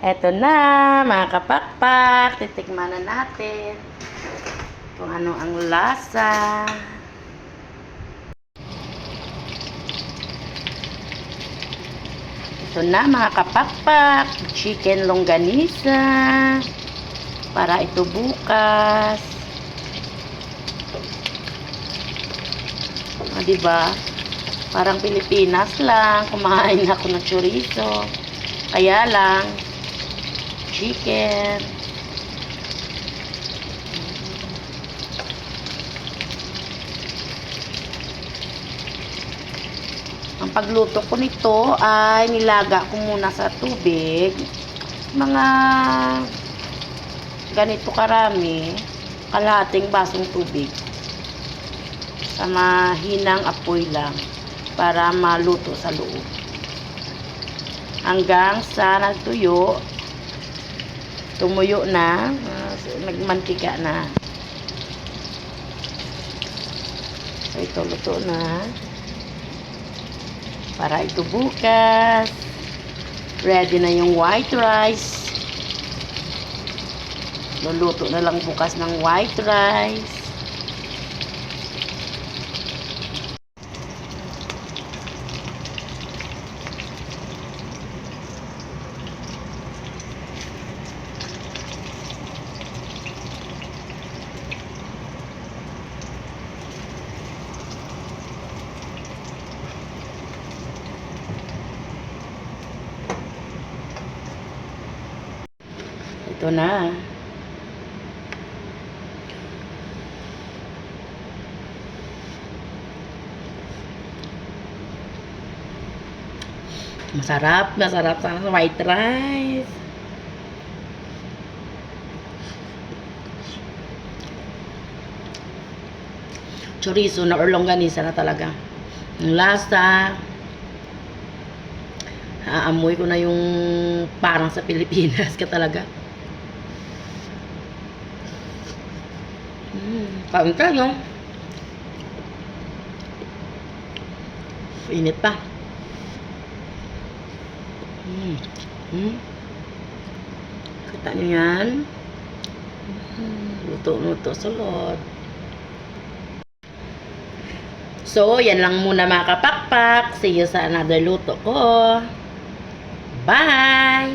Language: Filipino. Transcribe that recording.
Eto na, mga kapakpak. Titikman na natin kung ano ang lasa. Ito na, mga kapakpak. Chicken longganisa. Para ito bukas. Diba? Parang Pilipinas lang. Kumain ako ng chorizo. Kaya lang, chicken. Ang pagluto ko nito ay nilaga ko muna sa tubig. Mga ganito karami, kalahating basong tubig. Sa mahinang apoy lang para maluto sa loob. Hanggang sa nagtuyo, tumuyo na, nagmantika na. So ito luto na. Para ito bukas. Ready na yung white rice. Luluto na lang bukas ng white rice. Ito na. Masarap, masarap sa white rice. Chorizo na or longganisa na talaga. Ang lasa. Aamoy ko na yung parang sa Pilipinas ka talaga. Kain ka, no? Init pa. Kita nyo yan. Luto-luto sulod. So, yan lang muna mga kapakpak. See you sa another luto ko. Bye!